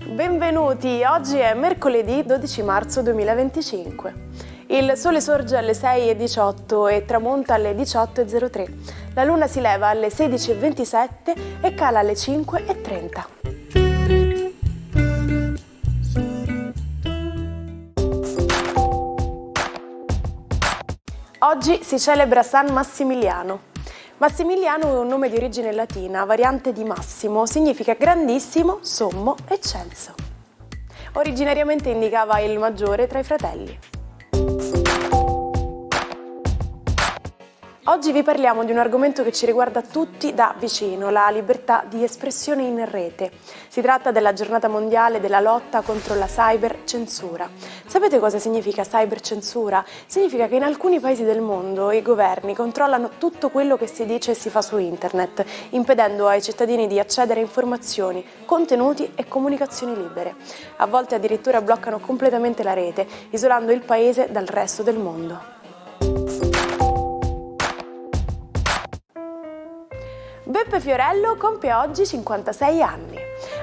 Benvenuti, oggi è mercoledì 12 marzo 2025. Il sole sorge alle 6:18 e tramonta alle 18:03. La luna si leva alle 16:27 e cala alle 5:30. Oggi si celebra San Massimiliano. Massimiliano è un nome di origine latina, variante di Massimo, significa grandissimo, sommo, eccelso. Originariamente indicava il maggiore tra i fratelli. Oggi vi parliamo di un argomento che ci riguarda tutti da vicino, la libertà di espressione in rete. Si tratta della giornata mondiale della lotta contro la cybercensura. Sapete cosa significa cybercensura? Significa che in alcuni paesi del mondo i governi controllano tutto quello che si dice e si fa su internet, impedendo ai cittadini di accedere a informazioni, contenuti e comunicazioni libere. A volte addirittura bloccano completamente la rete, isolando il paese dal resto del mondo. Beppe Fiorello compie oggi 56 anni.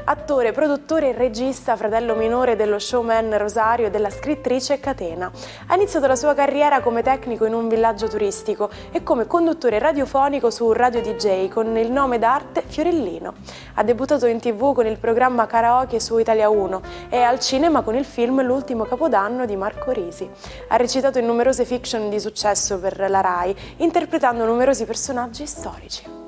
Attore, produttore e regista, fratello minore dello showman Rosario e della scrittrice Catena. Ha iniziato la sua carriera come tecnico in un villaggio turistico e come conduttore radiofonico su Radio DJ con il nome d'arte Fiorellino. Ha debuttato in TV con il programma Karaoke su Italia 1 e al cinema con il film L'ultimo Capodanno di Marco Risi. Ha recitato in numerose fiction di successo per la Rai, interpretando numerosi personaggi storici.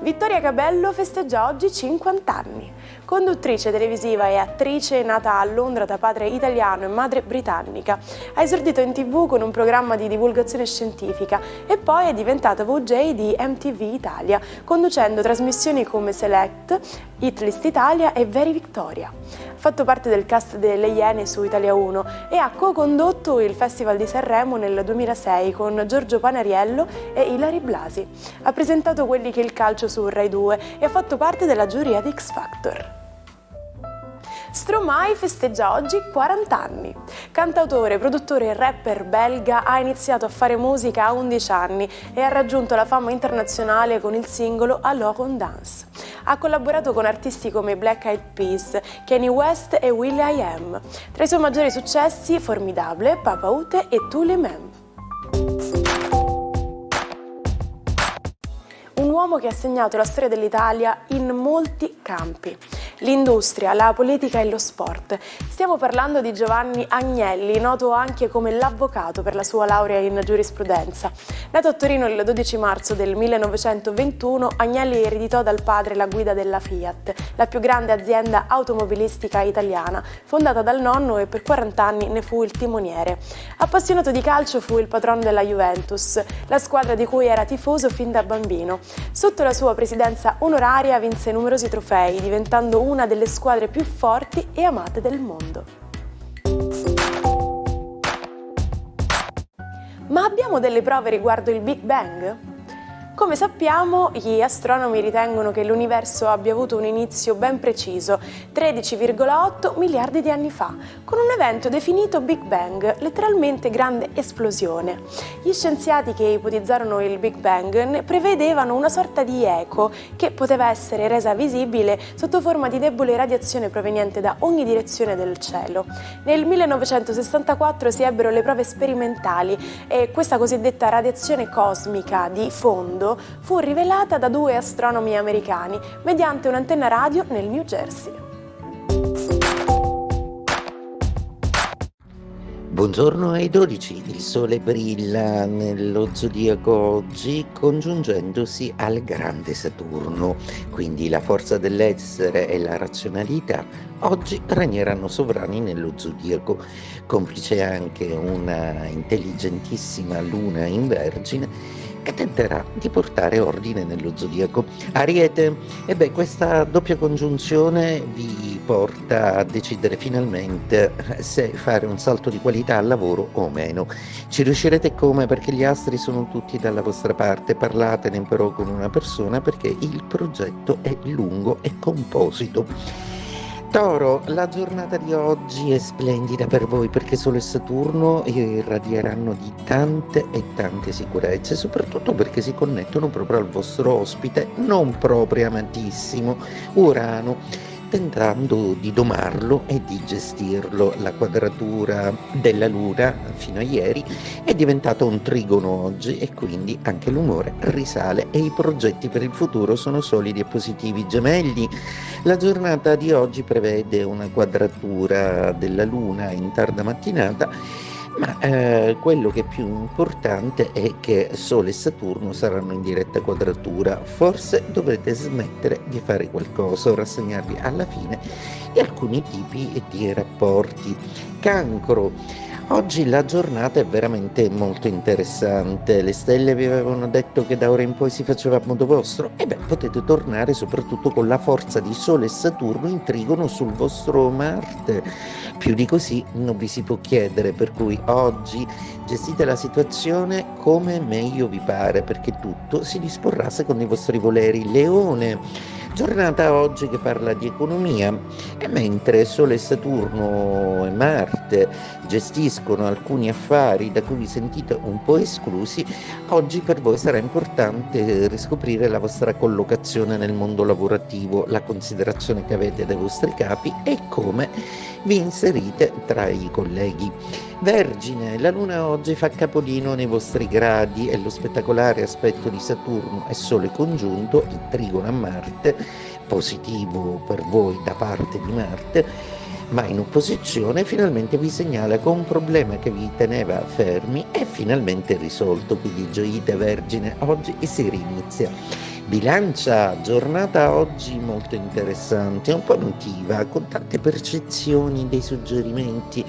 Vittoria Cabello festeggia oggi 50 anni. Conduttrice televisiva e attrice nata a Londra da padre italiano e madre britannica. Ha esordito in TV con un programma di divulgazione scientifica e poi è diventata VJ di MTV Italia, conducendo trasmissioni come Select, Hitlist Italia e Very Victoria. Ha fatto parte del cast delle Iene su Italia 1 e ha co-condotto il Festival di Sanremo nel 2006 con Giorgio Panariello e Ilary Blasi. Ha presentato Quelli che il calcio su Rai 2 e ha fatto parte della giuria di X Factor. Stromae festeggia oggi 40 anni. Cantautore, produttore e rapper belga, ha iniziato a fare musica a 11 anni e ha raggiunto la fama internazionale con il singolo Alors on Dance. Ha collaborato con artisti come Black Eyed Peas, Kanye West e will.i.am. Tra i suoi maggiori successi, Formidable, Papa Ute e Tous les Mêmes. Un uomo che ha segnato la storia dell'Italia in molti campi. L'industria, la politica e lo sport. Stiamo parlando di Giovanni Agnelli, noto anche come l'avvocato per la sua laurea in giurisprudenza. Nato a Torino il 12 marzo del 1921, Agnelli ereditò dal padre la guida della Fiat, la più grande azienda automobilistica italiana, fondata dal nonno e per 40 anni ne fu il timoniere. Appassionato di calcio, fu il patrono della Juventus, la squadra di cui era tifoso fin da bambino. Sotto la sua presidenza onoraria vinse numerosi trofei, diventando una delle squadre più forti e amate del mondo. Ma abbiamo delle prove riguardo il Big Bang? Come sappiamo, gli astronomi ritengono che l'universo abbia avuto un inizio ben preciso, 13,8 miliardi di anni fa, con un evento definito Big Bang, letteralmente grande esplosione. Gli scienziati che ipotizzarono il Big Bang ne prevedevano una sorta di eco che poteva essere resa visibile sotto forma di debole radiazione proveniente da ogni direzione del cielo. Nel 1964 si ebbero le prove sperimentali e questa cosiddetta radiazione cosmica di fondo fu rivelata da due astronomi americani mediante un'antenna radio nel New Jersey. Buongiorno ai 12, il sole brilla nello zodiaco oggi congiungendosi al grande Saturno, quindi la forza dell'essere e la razionalità oggi regneranno sovrani nello zodiaco, complice anche una intelligentissima luna in Vergine che tenterà di portare ordine nello zodiaco. Ariete, questa doppia congiunzione vi porta a decidere finalmente se fare un salto di qualità al lavoro o meno. Ci riuscirete come? Perché gli astri sono tutti dalla vostra parte. Parlatene però con una persona perché il progetto è lungo e composito. Toro, la giornata di oggi è splendida per voi perché Sole e Saturno irradieranno di tante e tante sicurezze, soprattutto perché si connettono proprio al vostro ospite, non proprio amatissimo, Urano, tentando di domarlo e di gestirlo. La quadratura della Luna fino a ieri è diventata un trigono oggi e quindi anche l'umore risale e i progetti per il futuro sono solidi e positivi. Gemelli, la giornata di oggi prevede una quadratura della Luna in tarda mattinata, ma quello che è più importante è che Sole e Saturno saranno in diretta quadratura. Forse dovrete smettere di fare qualcosa o rassegnarvi alla fine di alcuni tipi di rapporti. Cancro. Oggi la giornata è veramente molto interessante. Le stelle vi avevano detto che da ora in poi si faceva a modo vostro? E beh, potete tornare soprattutto con la forza di Sole e Saturno in trigono sul vostro Marte. Più di così non vi si può chiedere, per cui oggi gestite la situazione come meglio vi pare, perché tutto si disporrà secondo i vostri voleri. Leone, giornata oggi che parla di economia, e mentre Sole e Saturno e Marte gestiscono alcuni affari da cui vi sentite un po' esclusi, oggi per voi sarà importante riscoprire la vostra collocazione nel mondo lavorativo, la considerazione che avete dai vostri capi e come vi inserite tra i colleghi. Vergine, la Luna oggi fa capolino nei vostri gradi e lo spettacolare aspetto di Saturno e Sole congiunto, il trigono a Marte, positivo per voi da parte di Marte, ma in opposizione finalmente vi segnala che un problema che vi teneva fermi è finalmente risolto, quindi gioite Vergine, oggi si rinizia. Bilancia, giornata oggi molto interessante, un po' emotiva, con tante percezioni, dei suggerimenti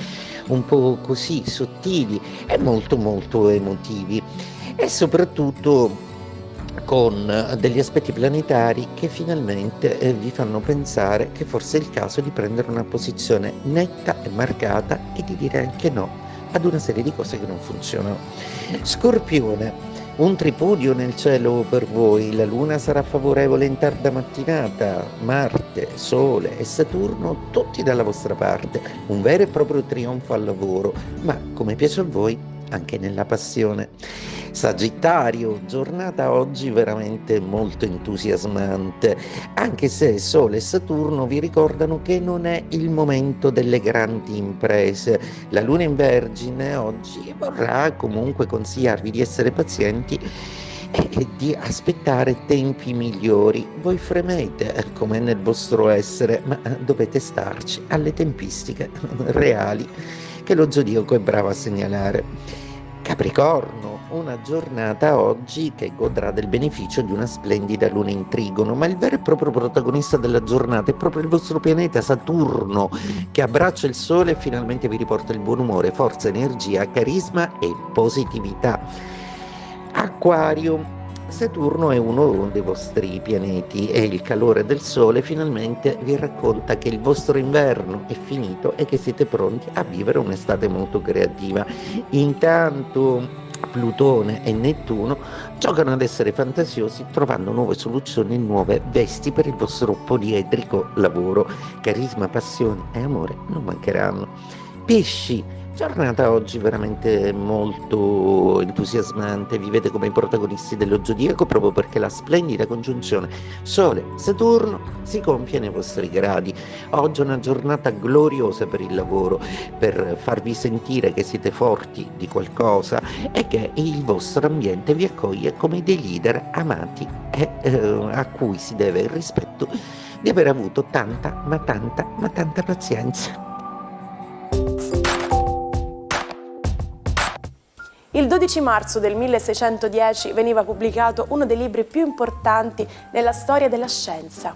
un po' così sottili e molto molto emotivi, e soprattutto con degli aspetti planetari che finalmente vi fanno pensare che forse è il caso di prendere una posizione netta e marcata e di dire anche no ad una serie di cose che non funzionano. Scorpione, un tripudio nel cielo per voi, la Luna sarà favorevole in tarda mattinata, Marte, Sole e Saturno tutti dalla vostra parte, un vero e proprio trionfo al lavoro, ma come piace a voi anche nella passione. Sagittario, giornata oggi veramente molto entusiasmante, anche se Sole e Saturno vi ricordano che non è il momento delle grandi imprese. La Luna in Vergine oggi vorrà comunque consigliarvi di essere pazienti e di aspettare tempi migliori. Voi fremete come è nel vostro essere, ma dovete starci alle tempistiche reali che lo zodiaco è bravo a segnalare. Capricorno, una giornata oggi che godrà del beneficio di una splendida luna in trigono, ma il vero e proprio protagonista della giornata è proprio il vostro pianeta Saturno, che abbraccia il Sole e finalmente vi riporta il buon umore, forza, energia, carisma e positività. Acquario, Saturno è uno dei vostri pianeti e il calore del Sole finalmente vi racconta che il vostro inverno è finito e che siete pronti a vivere un'estate molto creativa. Intanto Plutone e Nettuno giocano ad essere fantasiosi, trovando nuove soluzioni e nuove vesti per il vostro poliedrico lavoro. Carisma, passione e amore non mancheranno. Pesci, giornata oggi veramente molto entusiasmante, vi vede come i protagonisti dello zodiaco proprio perché la splendida congiunzione Sole-Saturno si compie nei vostri gradi. Oggi è una giornata gloriosa per il lavoro, per farvi sentire che siete forti di qualcosa e che il vostro ambiente vi accoglie come dei leader amati e a cui si deve il rispetto di aver avuto tanta, ma tanta pazienza. Il 12 marzo del 1610 veniva pubblicato uno dei libri più importanti nella storia della scienza,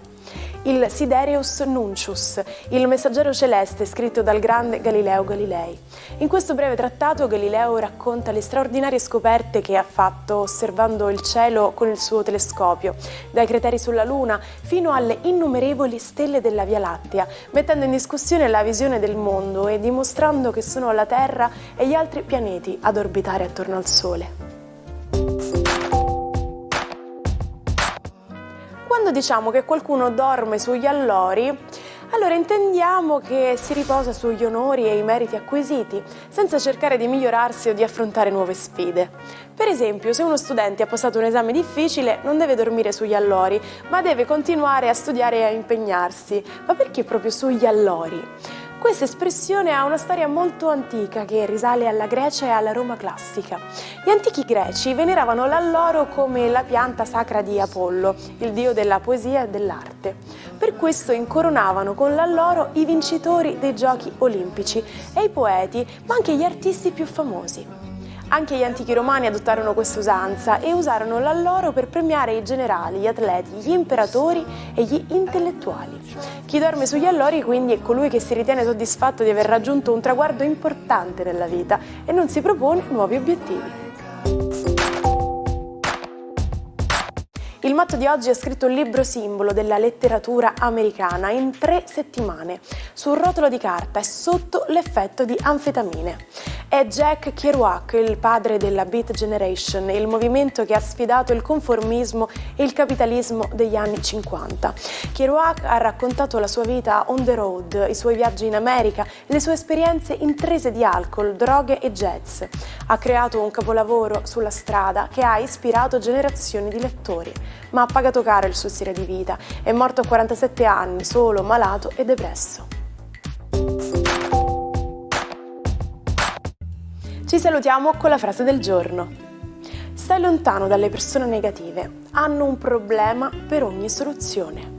il Sidereus Nuncius, il messaggero celeste scritto dal grande Galileo Galilei. In questo breve trattato Galileo racconta le straordinarie scoperte che ha fatto osservando il cielo con il suo telescopio, dai crateri sulla Luna fino alle innumerevoli stelle della Via Lattea, mettendo in discussione la visione del mondo e dimostrando che sono la Terra e gli altri pianeti ad orbitare attorno al Sole. Quando diciamo che qualcuno dorme sugli allori, Allora intendiamo che si riposa sugli onori e i meriti acquisiti, senza cercare di migliorarsi o di affrontare nuove sfide. Per esempio, se uno studente ha passato un esame difficile, non deve dormire sugli allori, ma deve continuare a studiare e a impegnarsi. Ma perché proprio sugli allori? Questa espressione ha una storia molto antica che risale alla Grecia e alla Roma classica. Gli antichi greci veneravano l'alloro come la pianta sacra di Apollo, il dio della poesia e dell'arte. Per questo incoronavano con l'alloro i vincitori dei giochi olimpici e i poeti, ma anche gli artisti più famosi. Anche gli antichi romani adottarono questa usanza e usarono l'alloro per premiare i generali, gli atleti, gli imperatori e gli intellettuali. Chi dorme sugli allori quindi è colui che si ritiene soddisfatto di aver raggiunto un traguardo importante nella vita e non si propone nuovi obiettivi. Il matto di oggi ha scritto un libro simbolo della letteratura americana in 3 settimane, su un rotolo di carta e sotto l'effetto di anfetamine. È Jack Kerouac, il padre della Beat Generation, il movimento che ha sfidato il conformismo e il capitalismo degli anni 50. Kerouac ha raccontato la sua vita on the road, i suoi viaggi in America, le sue esperienze intrese di alcol, droghe e jazz. Ha creato un capolavoro sulla strada che ha ispirato generazioni di lettori, ma ha pagato caro il suo stile di vita. È morto a 47 anni, solo, malato e depresso. Ci salutiamo con la frase del giorno. Stai lontano dalle persone negative, hanno un problema per ogni soluzione.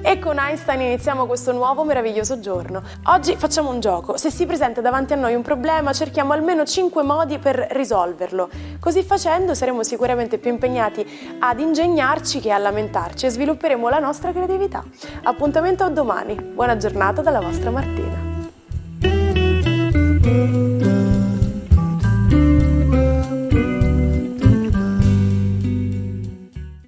E con Einstein iniziamo questo nuovo meraviglioso giorno. Oggi facciamo un gioco. Se si presenta davanti a noi un problema, cerchiamo almeno 5 modi per risolverlo. Così facendo saremo sicuramente più impegnati ad ingegnarci che a lamentarci e svilupperemo la nostra creatività. Appuntamento a domani. Buona giornata dalla vostra Martina.